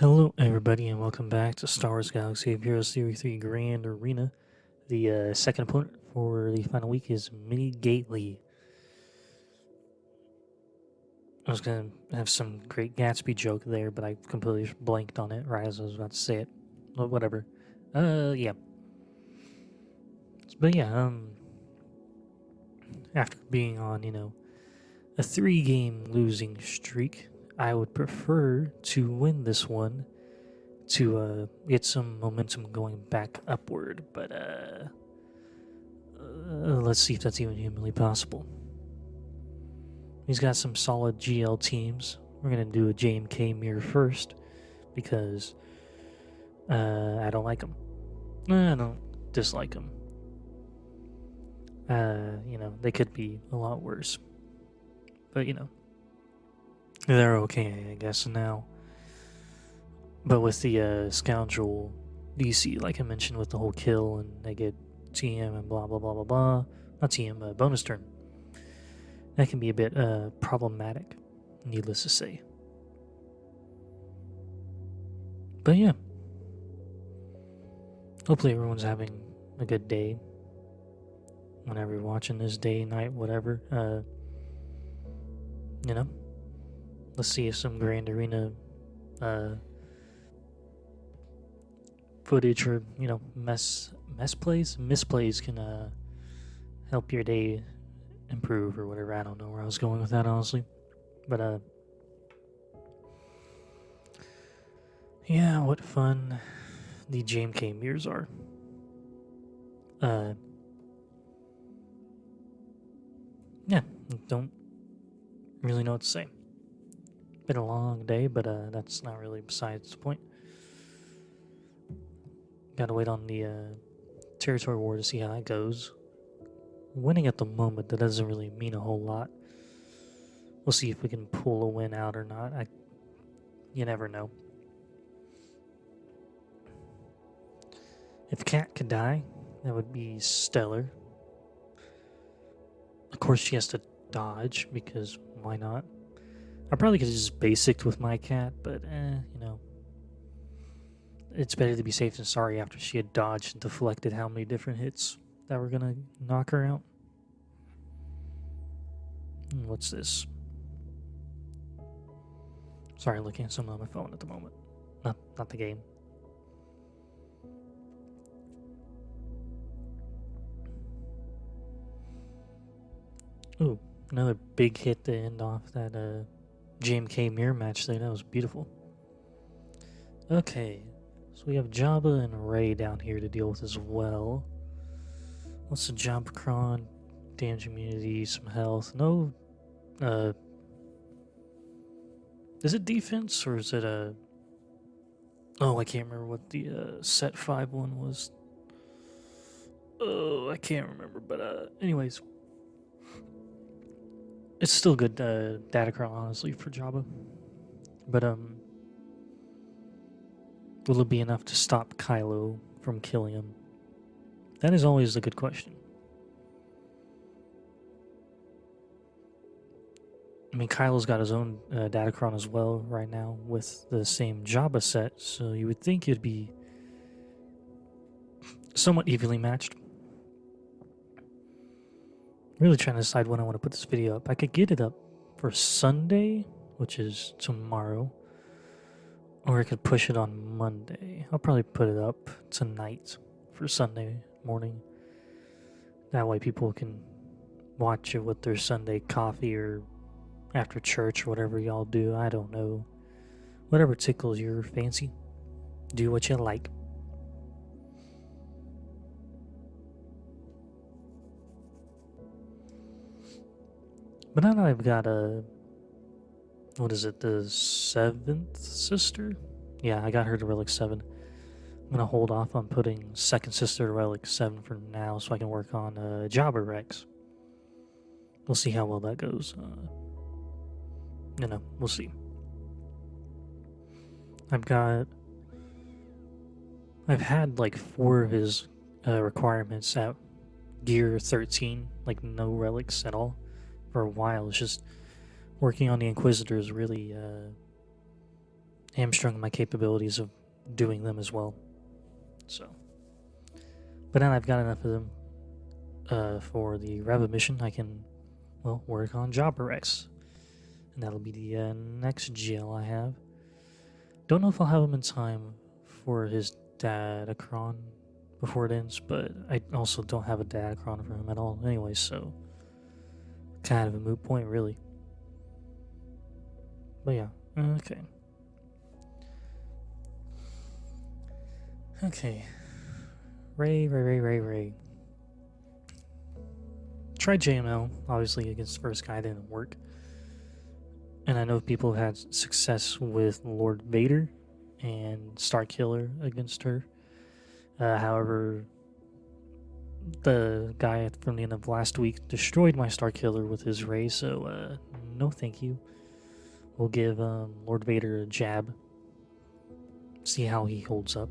Hello, everybody, and welcome back to Star Wars Galaxy of Heroes Series 3 Grand Arena. The second opponent for the final week is Mini Gately. I was going to have some great Gatsby joke there, but I completely blanked on it right as I was about to say it. But whatever. Yeah. But yeah, after being on, a 3-game losing streak, I would prefer to win this one to get some momentum going back upward, but let's see if that's even humanly possible. He's got some solid GL teams. We're going to do a JMK mirror first because I don't like them. I don't dislike them. They could be a lot worse. But, they're okay, I guess, now. But with the Scoundrel DC, like I mentioned, with the whole kill, and they get TM and blah, blah, blah, blah, blah. Not TM, bonus turn. That can be a bit problematic, needless to say. But yeah. Hopefully everyone's having a good day. Whenever you're watching this, day, night, whatever. Let's see if some Grand Arena footage or misplays can help your day improve or whatever. I don't know where I was going with that, honestly, but yeah, what fun the JMK mirrors are. Yeah, don't really know what to say. Been a long day, but that's not really besides the point. Gotta wait on the territory war to see how that goes. Winning at the moment, that doesn't really mean a whole lot. We'll see if we can pull a win out or not. You never know. If Cat could die, that would be stellar. Of course, she has to dodge, because why not? I probably could have just basicked with my cat, but it's better to be safe than sorry after she had dodged and deflected how many different hits that were gonna knock her out. What's this? Sorry, I'm looking at something on my phone at the moment. Not the game. Ooh, another big hit to end off that JMK mirror match there. That was beautiful. Okay, so we have Jabba and Rey down here to deal with as well. What's the Jabba cron? Damage immunity, some health. No, is it defense or is it a... Oh, I can't remember what the set 5 one was. Oh, I can't remember, but anyways. It's still good datacron, honestly, for Jabba. But, will it be enough to stop Kylo from killing him? That is always a good question. I mean, Kylo's got his own datacron as well right now with the same Jabba set, so you would think it'd be somewhat evenly matched. Really trying to decide when I want to put this video up. I could get it up for Sunday, which is tomorrow, or I could push it on Monday. I'll probably put it up tonight for Sunday morning. That way people can watch it with their Sunday coffee or after church or whatever y'all do. I don't know. Whatever tickles your fancy. Do what you like. But now that I've got what is it, the 7th sister? Yeah, I got her to Relic 7. I'm going to hold off on putting 2nd sister to Relic 7 for now so I can work on Jabba Rex. We'll see how well that goes. We'll see. I've had like 4 of his requirements at Gear 13, like no relics at all. For a while. It's just working on the Inquisitors really hamstrung my capabilities of doing them as well. So, but now I've got enough of them for the Revan mission. I can, well, work on Jabba Rex, and that'll be the next GL I have. Don't know if I'll have him in time for his Datacron before it ends, but I also don't have a Datacron for him at all anyway, so kind of a moot point, really. But yeah, okay. Okay. Ray. Tried JML, obviously, against the first guy, didn't work. And I know people had success with Lord Vader and Starkiller against her. However, the guy from the end of last week destroyed my Starkiller with his ray, so no thank you. We'll give Lord Vader a jab. See how he holds up.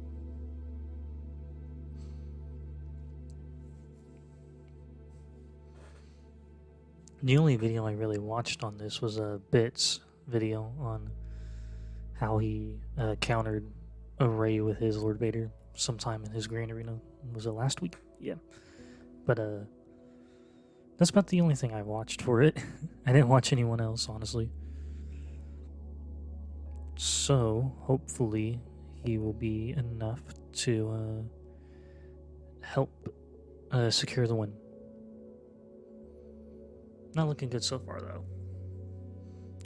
The only video I really watched on this was a Bits video on how he countered a ray with his Lord Vader sometime in his Grand Arena. Was it last week? Yeah. But that's about the only thing I watched for it. I didn't watch anyone else, honestly. So, hopefully, he will be enough to help secure the win. Not looking good so far, though.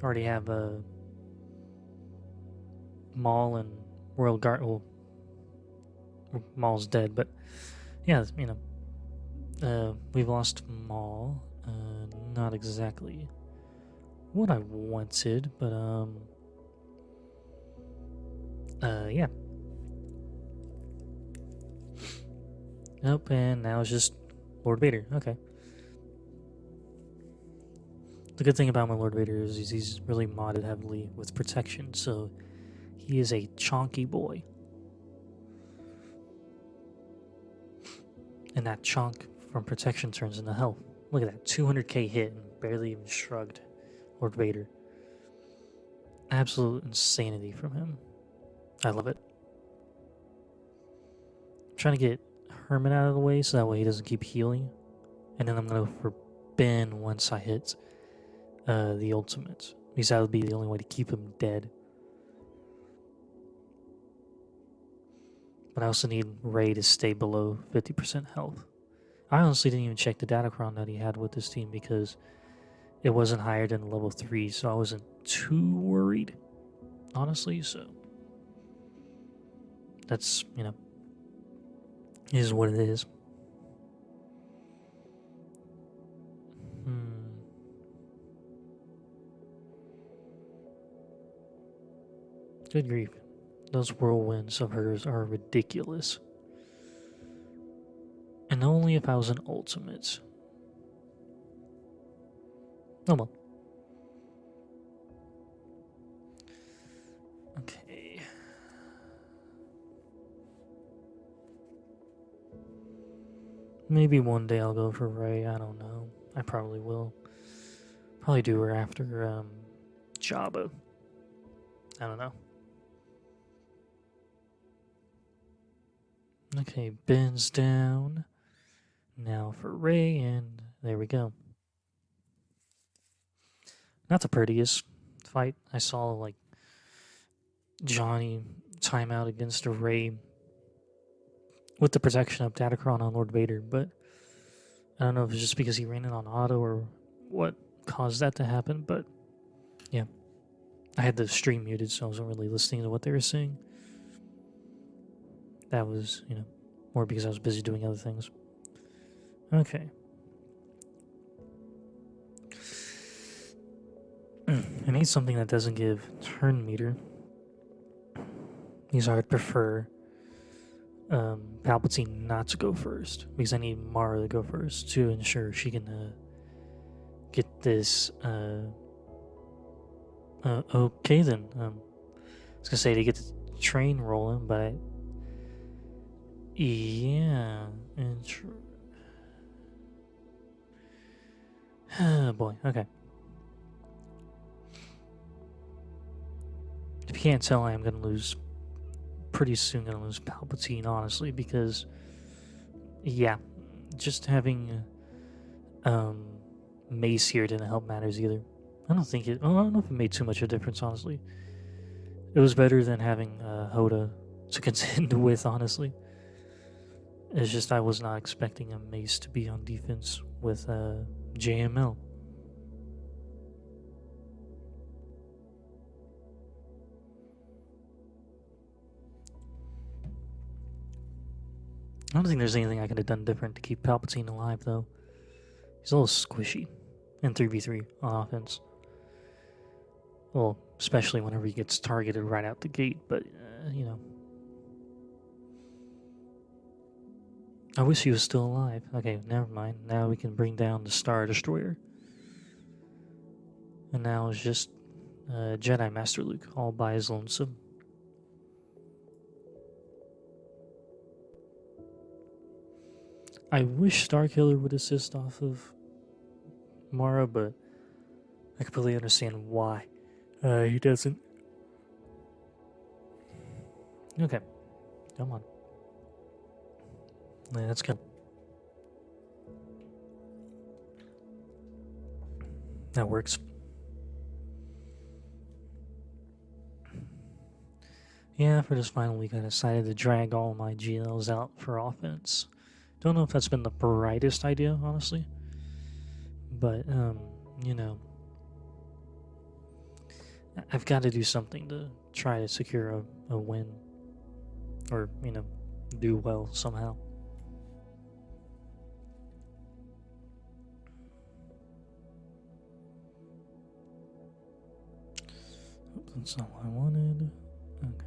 Already have Maul and Royal Guard. Well, Maul's dead, but yeah, you know, we've lost Maul. Not exactly what I wanted, but yeah. Nope, and now it's just Lord Vader. Okay. The good thing about my Lord Vader is he's really modded heavily with protection, so he is a chonky boy. And that chonk from protection turns into health. Look at that, 200k hit and barely even shrugged Lord Vader. Absolute insanity from him. I love it. I'm trying to get Herman out of the way so that way he doesn't keep healing. And then I'm going to go for Ben once I hit the ultimate, because that would be the only way to keep him dead. But I also need Ray to stay below 50% health. I honestly didn't even check the Datacron that he had with this team because it wasn't higher than level 3, so I wasn't too worried, honestly. So that's, you know, is what it is. Good grief. Those whirlwinds of hers are ridiculous. And only if I was an ultimate. Oh well. Okay. Maybe one day I'll go for Ray. I don't know. I probably will. Probably do her after Jabba. I don't know. Okay, Ben's down. Now for Ray, and there we go. Not the prettiest fight. I saw, like, Johnny time out against a Ray with the protection of Datacron on Lord Vader, but I don't know if it's just because he ran it on auto or what caused that to happen, but yeah. I had the stream muted, so I wasn't really listening to what they were saying. That was, you know, more because I was busy doing other things. Okay. I need something that doesn't give turn meter. Because I would prefer Palpatine not to go first. Because I need Mara to go first to ensure she can get this. Okay then. I was going to say to get the train rolling, but yeah, oh boy, okay. you can't tell, I am going to lose, pretty soon going to lose Palpatine, honestly, because, yeah, just having Mace here didn't help matters either. I don't know if it made too much of a difference, honestly. It was better than having Hoda to contend with, honestly. It's just I was not expecting a Mace to be on defense with JML. I don't think there's anything I could have done different to keep Palpatine alive, though. He's a little squishy in 3v3 on offense. Well, especially whenever he gets targeted right out the gate, but, you know. I wish he was still alive. Okay, never mind. Now we can bring down the Star Destroyer. And now it's just Jedi Master Luke all by his lonesome. I wish Starkiller would assist off of Mara, but I completely understand why he doesn't. Okay, come on. Yeah, that's good. That works. Yeah, for this final week, I decided to drag all my GLs out for offense. Don't know if that's been the brightest idea, honestly. But, you know, I've got to do something to try to secure a win. Or, you know, do well somehow. That's not what I wanted. Okay.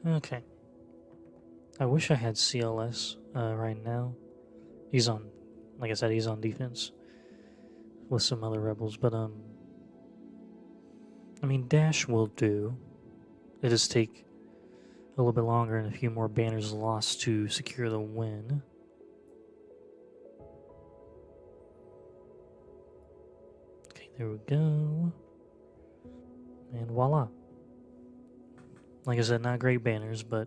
Okay. I wish I had CLS right now. He's on, like I said, he's on defense with some other rebels, but I mean, Dash will do. It just take a little bit longer and a few more banners lost to secure the win. Okay, there we go. And voila. Like I said, not great banners, but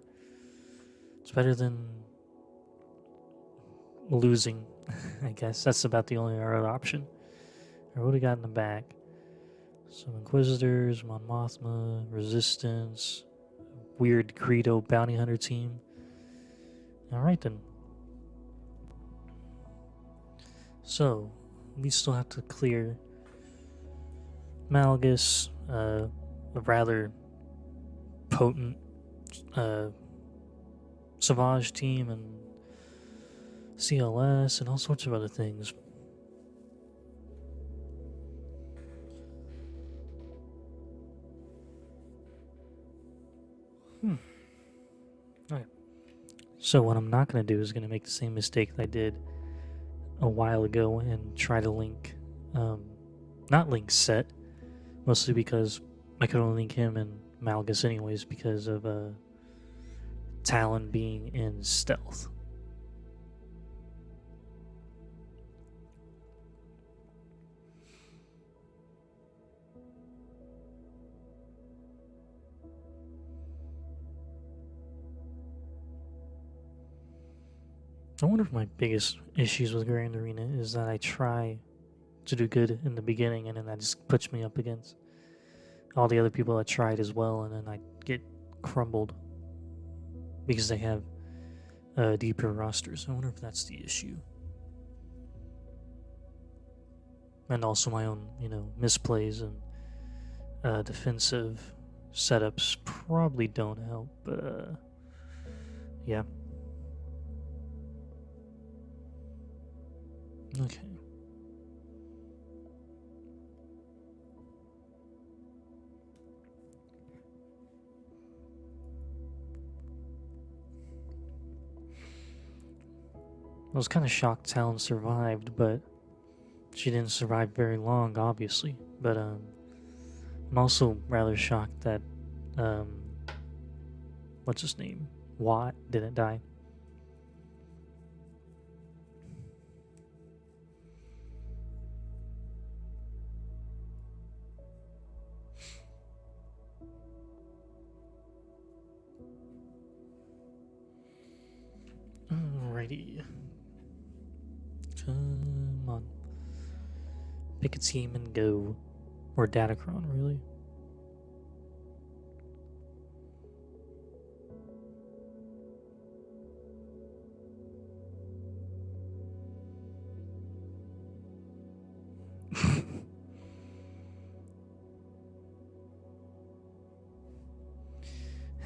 it's better than losing, I guess. That's about the only other option. Or what do we got in the back? Some Inquisitors, Mon Mothma, Resistance, weird Greedo bounty hunter team. Alright then. So, we still have to clear Malgus, a rather potent Savage team, and CLS, and all sorts of other things. Okay. So what I'm not going to do is going to make the same mistake that I did a while ago and try to link, not link Set, mostly because I could only link him and Malgus anyways because of Talon being in stealth. I wonder if my biggest issues with Grand Arena is that I try to do good in the beginning and then that just puts me up against all the other people that tried as well, and then I get crumbled because they have deeper rosters. I wonder if that's the issue. And also my own, you know, misplays and defensive setups probably don't help, but yeah. Okay. I was kind of shocked Talon survived, but she didn't survive very long, obviously. But I'm also rather shocked that, what's his name? Watt didn't die. Alrighty. Come on. Pick a team and go. Or Datacron, really.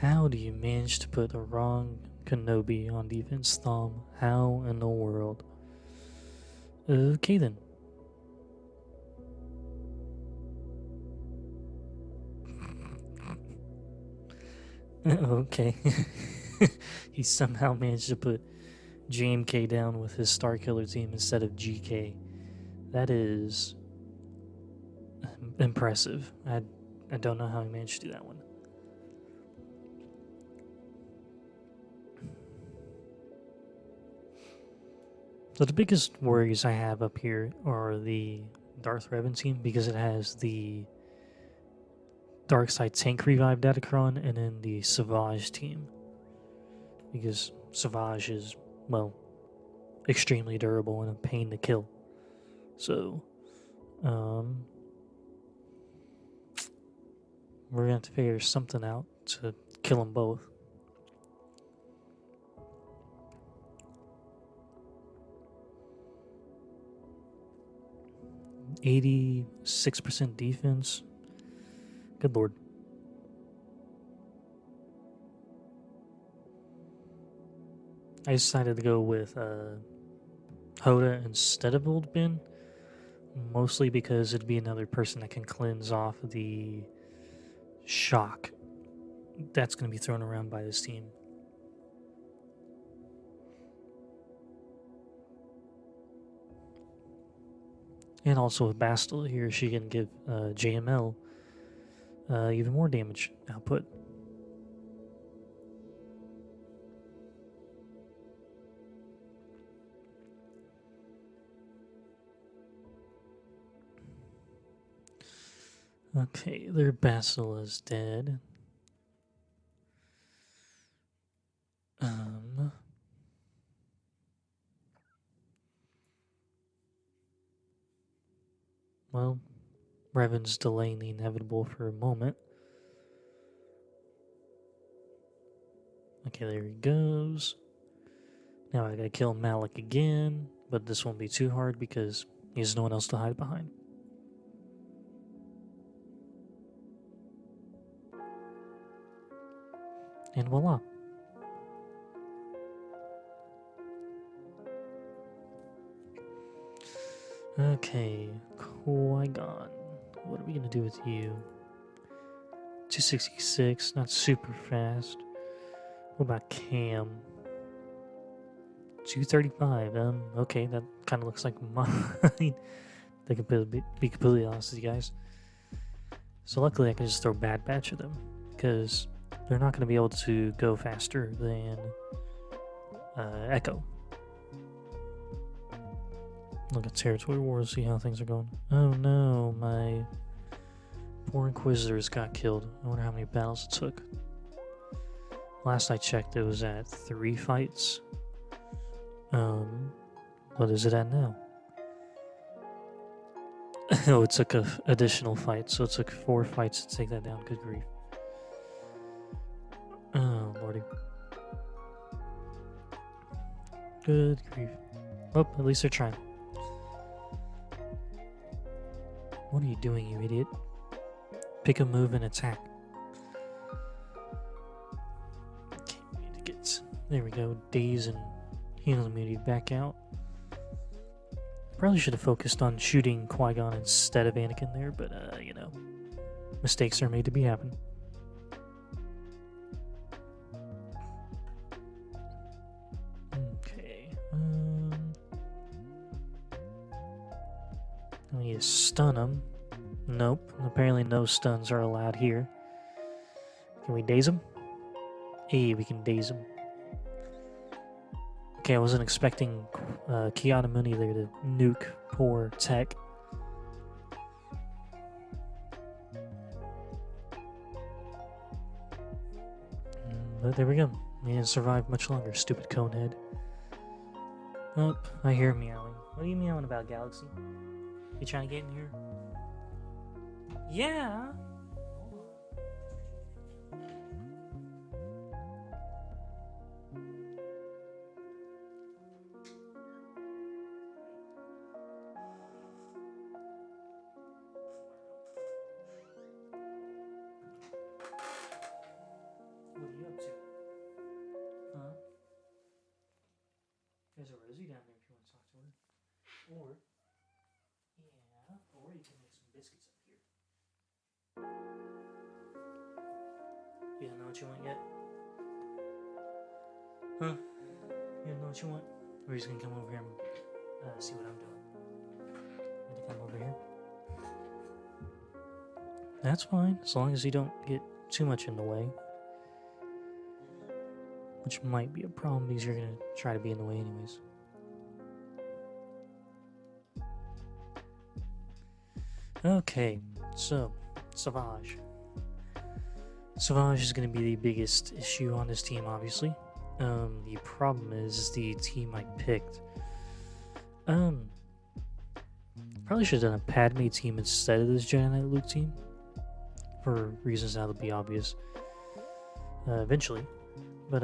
How do you manage to put the wrong Kenobi on defense, Thom? How in the world? Okay then. Okay. He somehow managed to put JMK down with his Star Killer team instead of GK. That is impressive. I don't know how he managed to do that one. So the biggest worries I have up here are the Darth Revan team, because it has the Dark Side Tank Revive Datacron and then the Savage team. Because Savage is, well, extremely durable and a pain to kill. So, we're gonna have to figure something out to kill them both. %86 defense. Good lord. I decided to go with Hoda instead of Old Ben, mostly because it'd be another person that can cleanse off the shock that's going to be thrown around by this team. And also with Bastila here, she can give JML even more damage output. Okay, their Bastila is dead. Well, Revan's delaying the inevitable for a moment. Okay, there he goes. Now I gotta kill Malik again, but this won't be too hard because he has no one else to hide behind. And voila. Okay, Qui-Gon. What are we gonna do with you? 266, not super fast. What about Cam? 235. Okay, that kind of looks like mine. They could be completely honest with you guys. So luckily I can just throw Bad Batch at them, because they're not going to be able to go faster than Echo. Look at Territory Wars, see how things are going. Oh no, my poor Inquisitors got killed. I wonder how many battles it took. Last I checked, it was at 3 fights. What is it at now? Oh, it took an additional fight, so it took 4 fights to take that down. Good grief. Oh, lordy. Good grief. Oh, at least they're trying. What are you doing, you idiot? Pick a move and attack. Okay, we need to get... There we go. Daze and healing immunity back out. Probably should have focused on shooting Qui-Gon instead of Anakin there, but, you know. Mistakes are made to be happen. Okay. I need to stun him. Nope. Apparently no stuns are allowed here. Can we daze him? Hey, we can daze him. Okay, I wasn't expecting Keanu Mooney there to nuke poor Tech. But there we go. He didn't survive much longer, stupid conehead. Oh, I hear him meowing. What are you meowing about, Galaxy? You trying to get in here? Yeah! What are you up to? Huh? There's a Rosie down there if you want to talk to her. Or, yeah, or you can make some biscuits up here. You don't know what you want yet? Huh? You don't know what you want? Or you're just gonna come over here and see what I'm doing? You want to come over here? That's fine, as long as you don't get too much in the way. Which might be a problem because you're gonna try to be in the way anyways. Okay, so Savage. Savage is gonna be the biggest issue on this team, obviously. The problem is the team I picked. Probably should have done a Padme team instead of this Jedi Knight Luke team. For reasons that'll be obvious. Eventually. But,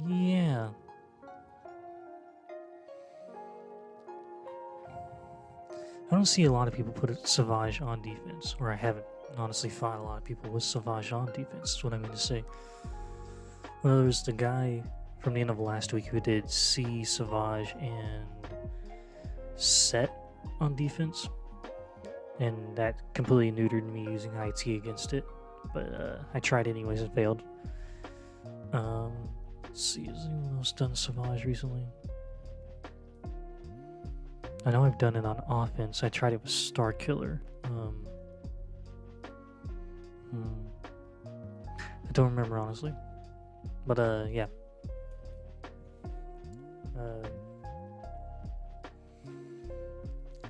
yeah. I don't see a lot of people put Savage on defense, or I haven't honestly fought a lot of people with Savage on defense, is what I mean to say. Well, there was the guy from the end of last week who did C, Savage, and Set on defense, and that completely neutered me using IT against it, but I tried anyways and failed. Let's see, has anyone else done Savage recently? I know I've done it on offense. I tried it with Star Killer. I don't remember honestly, but yeah.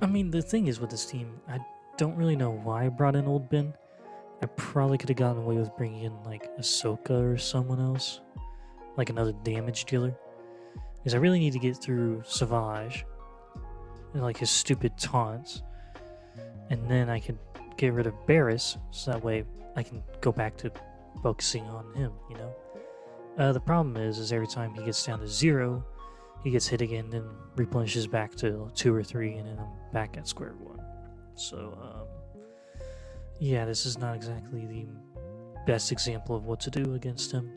I mean, the thing is with this team, I don't really know why I brought in Old Ben. I probably could have gotten away with bringing in like Ahsoka or someone else, like another damage dealer, because I really need to get through Savage and like his stupid taunts, and then I can get rid of Barriss, so that way I can go back to focusing on him, you know. The problem is every time he gets down to 0, he gets hit again, then replenishes back to 2 or 3, and then I'm back at square 1. So, yeah, this is not exactly the best example of what to do against him.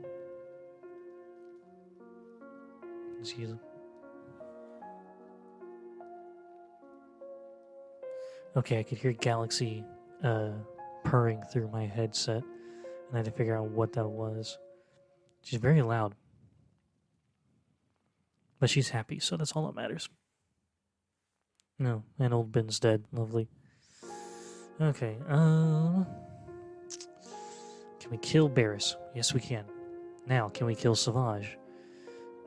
Excuse me. Okay, I could hear Galaxy purring through my headset, and I had to figure out what that was. She's very loud. But she's happy, so that's all that matters. No, and Old Ben's dead. Lovely. Okay, can we kill Barriss? Yes, we can. Now, can we kill Savage?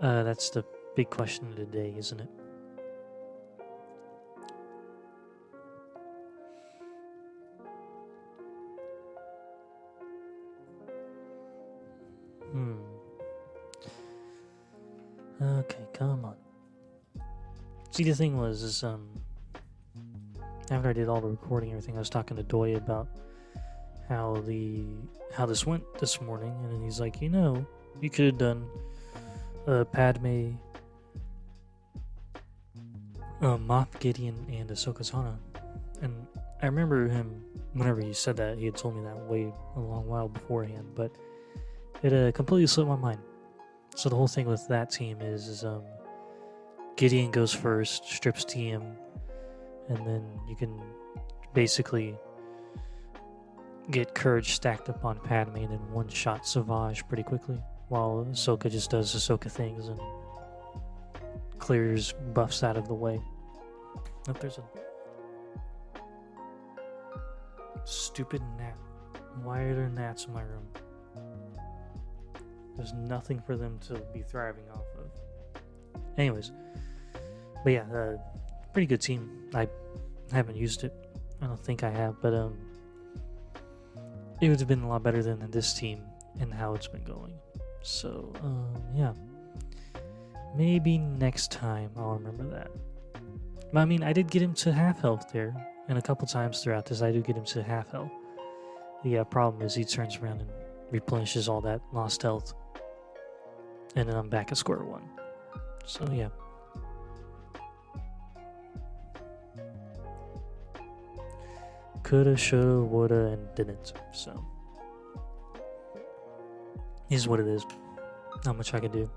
That's the big question of the day, isn't it? Okay, come on. See, the thing was, after I did all the recording and everything, I was talking to Doy about how this went this morning, and then he's like, you know, you could have done Padme, Moff Gideon, and Ahsoka Tano. And I remember him, whenever he said that, he had told me that a long while beforehand, but it completely slipped my mind. So the whole thing with that team is Gideon goes first, strips TM, and then you can basically get Courage stacked up on Padme and then one-shot Savage pretty quickly, while Ahsoka just does Ahsoka things and clears buffs out of the way. Oh, there's a... Stupid gnat. Why are there gnats in my room? There's nothing for them to be thriving off of. Anyways. But yeah, pretty good team. I haven't used it. I don't think I have, but it would have been a lot better than this team and how it's been going. So, yeah. Maybe next time I'll remember that. But I mean, I did get him to half health there. And a couple times throughout this, I do get him to half health. The problem is he turns around and replenishes all that lost health. And then I'm back at square one. So, yeah. Coulda, shoulda, woulda, and didn't. So, is what it is. Not much I can do.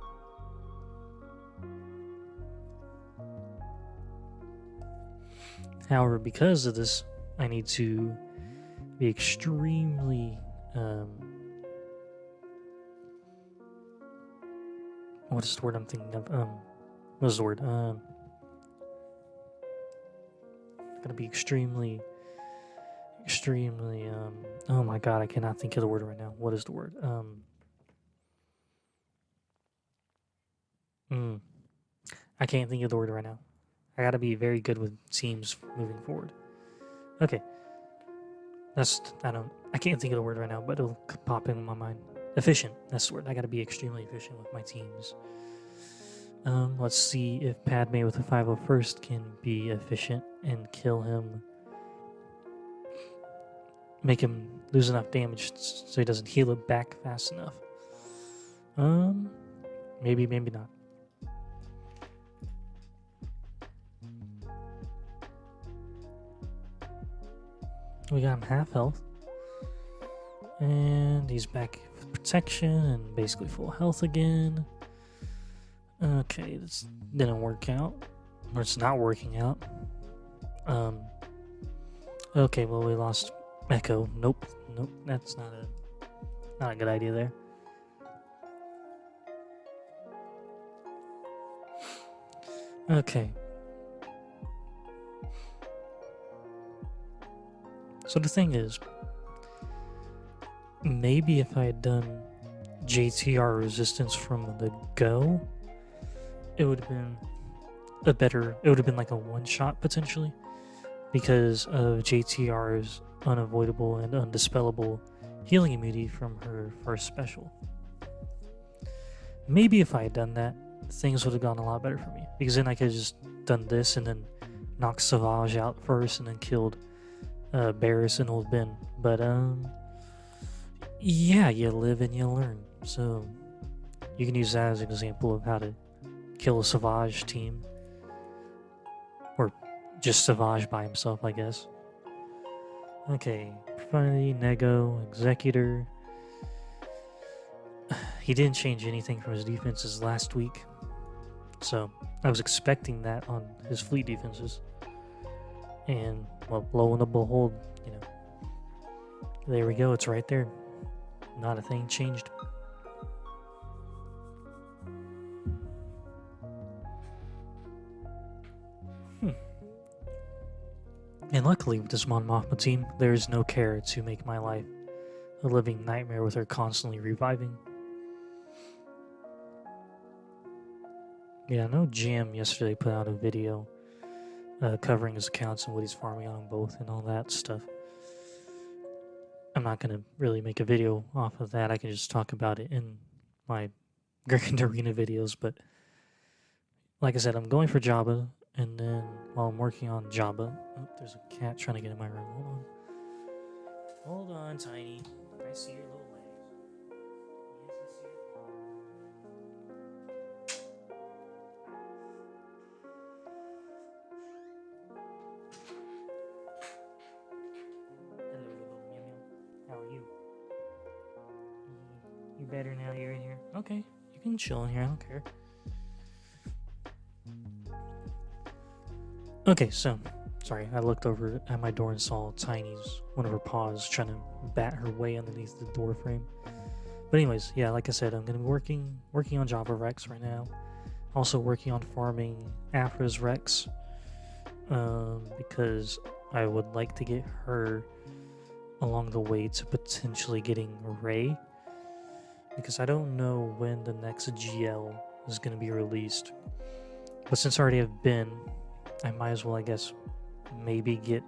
However, because of this, I need to be extremely what is the word I'm thinking of? What's the word? Gotta be extremely oh my god, I cannot think of the word right now. What is the word? I can't think of the word right now. I gotta be very good with teams moving forward. Okay. I can't think of the word right now, but it'll pop in my mind. Efficient, that's the word. I gotta be extremely efficient with my teams. Let's see if Padme with the 501st can be efficient and kill him. Make him lose enough damage so he doesn't heal it back fast enough. Maybe not. We got him half health. And he's back with protection and basically full health again. Okay, this didn't work out. Or it's not working out. Okay, well we lost Echo. Nope, that's not a good idea there. Okay. So the thing is, maybe if I had done JTR resistance from the go, it would have been it would have been like a one-shot potentially, because of JTR's unavoidable and undispellable healing immunity from her first special. Maybe if I had done that, things would have gone a lot better for me, because then I could have just done this and then knocked Savage out first and then killed Barris and Old Ben. But yeah, you live and you learn. So you can use that as an example of how to kill a Savage team, or just Savage by himself, I guess. Okay, Profundity, Nego, Executor. He didn't change anything from his defenses last week, so I was expecting that on his fleet defenses. And, well, lo and behold, there we go, it's right there. Not a thing changed. And luckily with this Mon Mothma team, there is no care to make my life a living nightmare with her constantly reviving. Yeah, I know Jam yesterday put out a video covering his accounts and what he's farming on both and all that stuff. I'm not going to really make a video off of that. I can just talk about it in my Grand Arena videos. But like I said, I'm going for Jabba. And then while I'm working on Jabba... Oh, there's a cat trying to get in my room. Hold on. Hold on, Tiny. I see your little legs. Yes, I see your paw. Hello, little meow meow. How are you? You better now you're in here? Okay, you can chill in here. I don't care. Okay, so, sorry, I looked over at my door and saw Tiny's, one of her paws, trying to bat her way underneath the door frame. But anyways, yeah, like I said, I'm going to be working on Jabba Rex right now. Also working on farming Afra's Rex, because I would like to get her along the way to potentially getting Rey, because I don't know when the next GL is going to be released. But since I already have been, I might as well, I guess, maybe get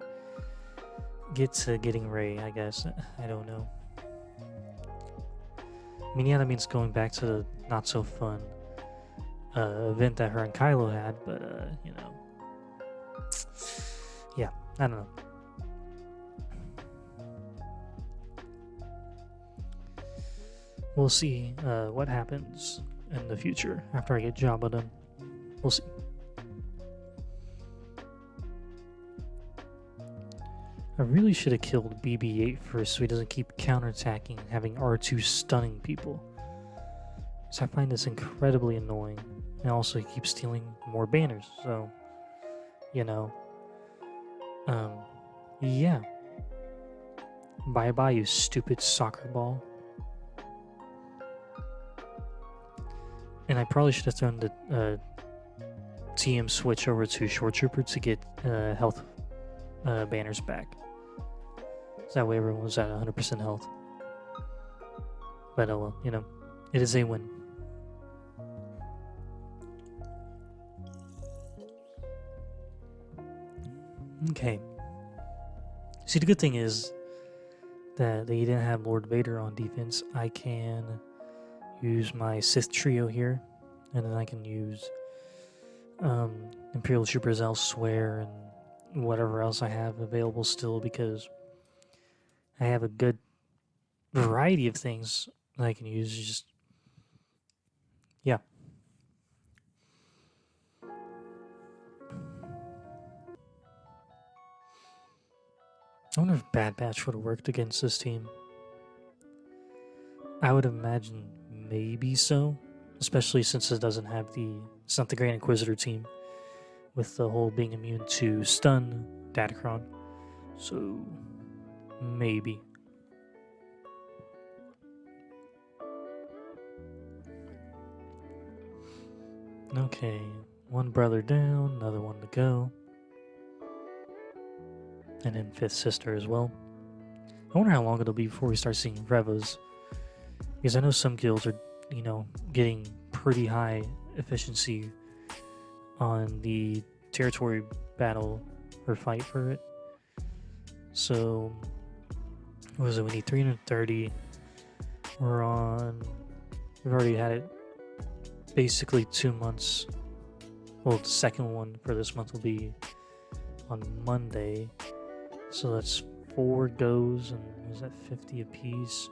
to getting Rey, I guess. I don't know. I mean, yeah, that means going back to the not so fun event that her and Kylo had, but you know, yeah, I don't know. We'll see what happens in the future after I get Jabba done. We'll see. I really should have killed BB-8 first so he doesn't keep counterattacking and having R2 stunning people. So I find this incredibly annoying. And also he keeps stealing more banners, so, you know. Yeah. Bye-bye, you stupid soccer ball. And I probably should have thrown the TM switch over to Short Trooper to get health banners back. So that way everyone was at 100% health. But oh well, you know, it is a win. Okay. See, the good thing is that they didn't have Lord Vader on defense. I can use my Sith trio here, and then I can use Imperial Troopers elsewhere and whatever else I have available still, because I have a good variety of things that I can use. Just, yeah. I wonder if Bad Batch would have worked against this team. I would imagine maybe so, especially since it doesn't have it's not the Grand Inquisitor team with the whole being immune to stun Datacron. So, maybe. Okay, one brother down, another one to go. And then fifth sister as well. I wonder how long it'll be before we start seeing Revas. Because I know some guilds are, you know, getting pretty high efficiency on the territory battle or fight for it. So, what was it? We need 330. We've already had it basically 2 months. Well, the second one for this month will be on Monday. So that's 4 goes, and is that 50 apiece?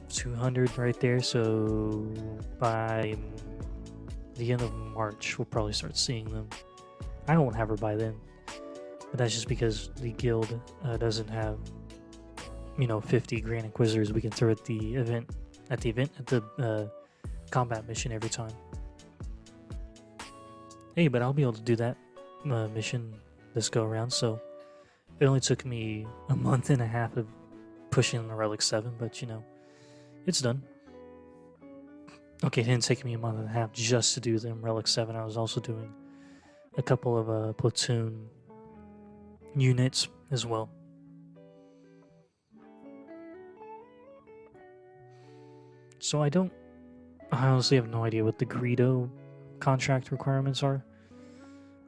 200 right there. So by the end of March, we'll probably start seeing them. I won't have her by then, but that's just because the guild doesn't have, you know, 50 Grand Inquisitors we can throw at the combat mission every time. Hey, but I'll be able to do that mission this go around, so it only took me a month and a half of pushing the Relic 7, but you know, it's done. Okay, it didn't take me a month and a half just to do the Relic 7. I was also doing a couple of platoon units as well. So I honestly have no idea what the Greedo contract requirements are.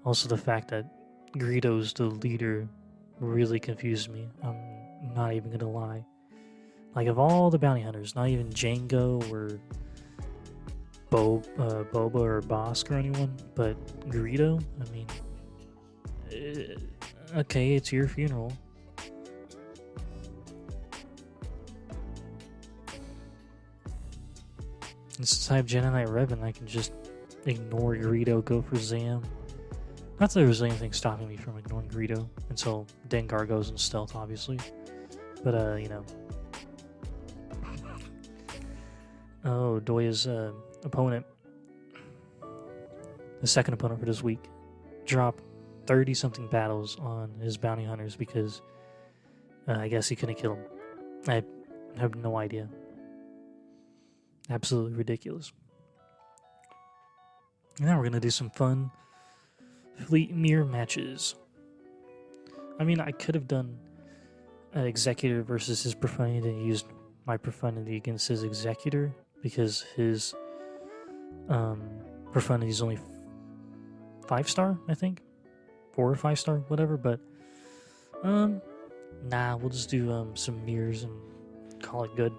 Also, the fact that Greedo's the leader really confused me. I'm not even gonna lie. Like, of all the bounty hunters, not even Django or Boba or Bosk or anyone, but Greedo, I mean, okay, it's your funeral. And since I have Jedi Knight Revan, I can just ignore Greedo, go for Zam. Not that there was anything stopping me from ignoring Greedo until Dengar goes in stealth, obviously. But, you know. Oh, Doya's opponent, the second opponent for this week, dropped 30-something battles on his bounty hunters because I guess he couldn't kill him. I have no idea. Absolutely ridiculous. Now we're going to do some fun Fleet Mirror matches. I mean, I could have done an Executor versus his Profundity and used my Profundity against his Executor, because his Profundity is only 5-star, I think. 4 or 5-star, whatever, but nah, we'll just do some mirrors and call it good.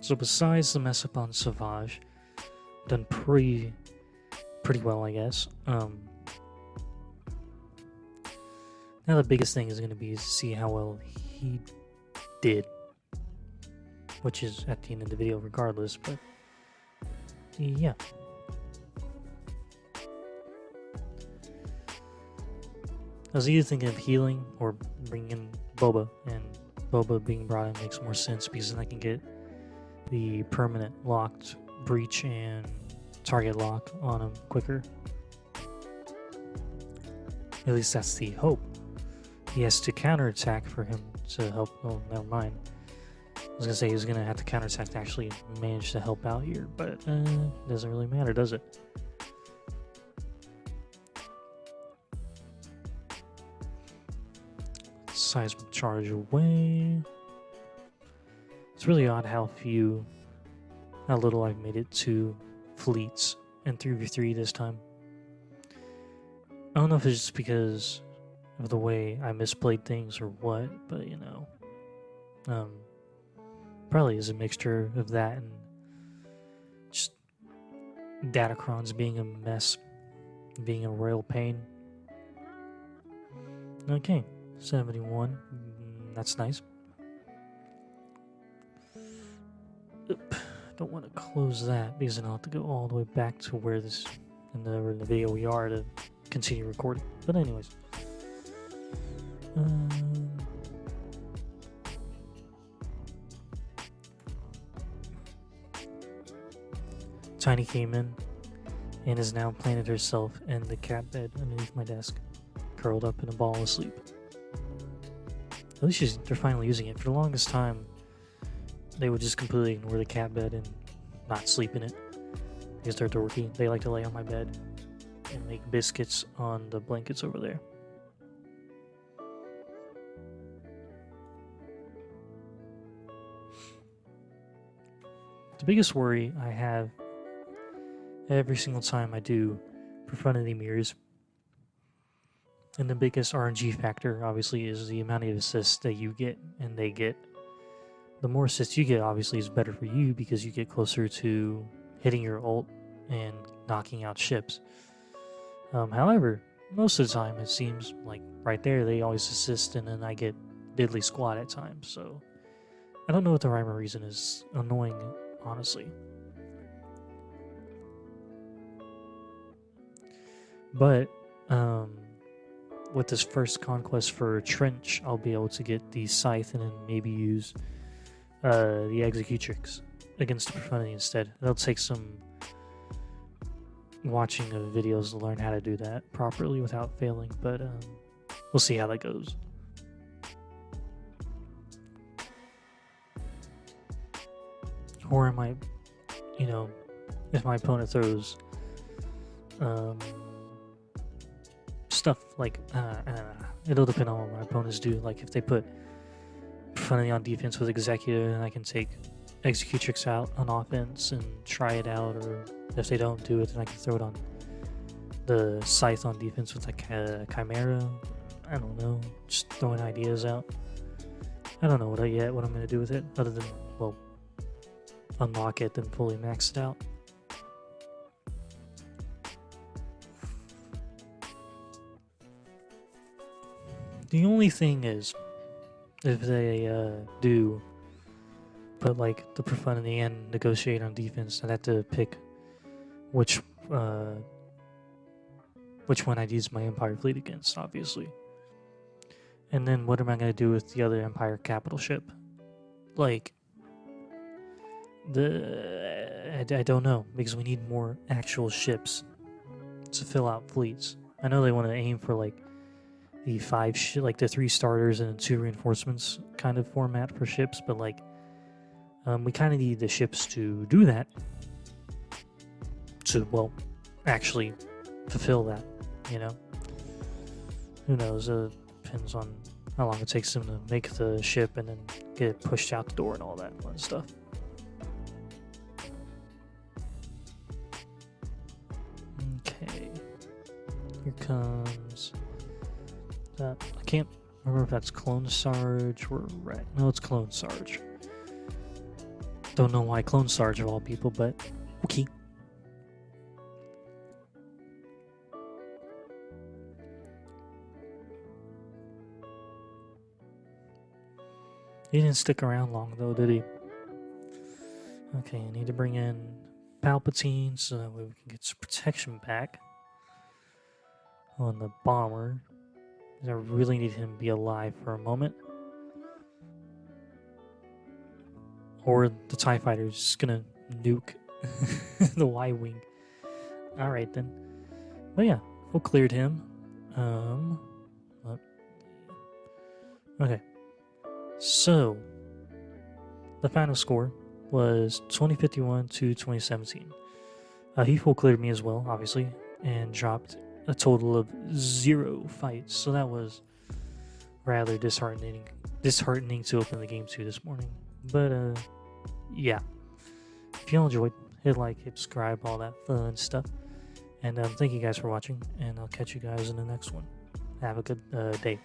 So besides the mess up on Savage, done pretty well, I guess. Now the biggest thing is going to be to see how well he did, which is at the end of the video regardless, but yeah. I was either thinking of healing or bringing in Boba, and Boba being brought in makes more sense because then I can get the permanent locked breach and target lock on him quicker. At least that's the hope. He has to counterattack for him to help. Oh, never mind. I was gonna say he was gonna have to counterattack to actually manage to help out here, but it doesn't really matter, does it? Seismic charge away. It's really odd how little I've made it to fleets in 3v3 this time. I don't know if it's just because of the way I misplayed things or what, but you know, probably is a mixture of that and just Datacrons being a mess, being a royal pain. Okay, 71, that's nice. Oop. Don't want to close that because then I'll have to go all the way back to where this in the video we are to continue recording. But anyways, Tiny came in and has now planted herself in the cat bed underneath my desk, curled up in a ball asleep. At least they're finally using it. For the longest time, they would just completely ignore the cat bed and not sleep in it because they're dorky. They like to lay on my bed and make biscuits on the blankets over there. The biggest worry I have every single time I do Profundity mirrors, and the biggest RNG factor obviously is the amount of assists that you get and they get. The more assists you get obviously is better for you because you get closer to hitting your ult and knocking out ships. However, most of the time it seems like right there they always assist and then I get diddly squat at times. So I don't know what the rhyme or reason is. Annoying, honestly. But with this first conquest for Trench, I'll be able to get the Scythe and then maybe use the Executrix against the Profundity instead. It'll take some watching of videos to learn how to do that properly without failing, but we'll see how that goes. Or I might, you know, if my opponent throws stuff like it'll depend on what my opponents do. Like if they put Profundity on defense with Executor, then I can take Executrix out on offense and try it out, or if they don't do it, then I can throw it on the Scythe on defense with like Chimera. I don't know, just throwing ideas out. I don't know what I'm going to do with it, other than, well, unlock it, then fully max it out. The only thing is, if they do put like the Profundity and Negotiator on defense, I'd have to pick which one I'd use my Empire fleet against, obviously. And then what am I going to do with the other Empire capital ship? Like, I don't know, because we need more actual ships to fill out fleets. I know they want to aim for like the 3 starters and 2 reinforcements kind of format for ships, but like we kind of need the ships to do that. to, well, actually fulfill that, you know? Who knows? Depends on how long it takes him to make the ship and then get it pushed out the door and all that fun stuff. Okay. Here comes that. I can't remember if that's Clone Sarge or Rat. No, it's Clone Sarge. Don't know why Clone Sarge of all people, but okay. He didn't stick around long though, did he? Okay, I need to bring in Palpatine so that way we can get some protection back on the bomber. I really need him to be alive for a moment. Or the TIE fighter is just gonna nuke the Y-Wing. Alright then. But yeah, we cleared him. Okay. So, the final score was 2051 to 2017. He full cleared me as well, obviously, and dropped a total of 0 fights. So that was rather disheartening to open the game to this morning. But yeah, if you all enjoyed, hit like, hit subscribe, all that fun stuff. And thank you guys for watching, and I'll catch you guys in the next one. Have a good day.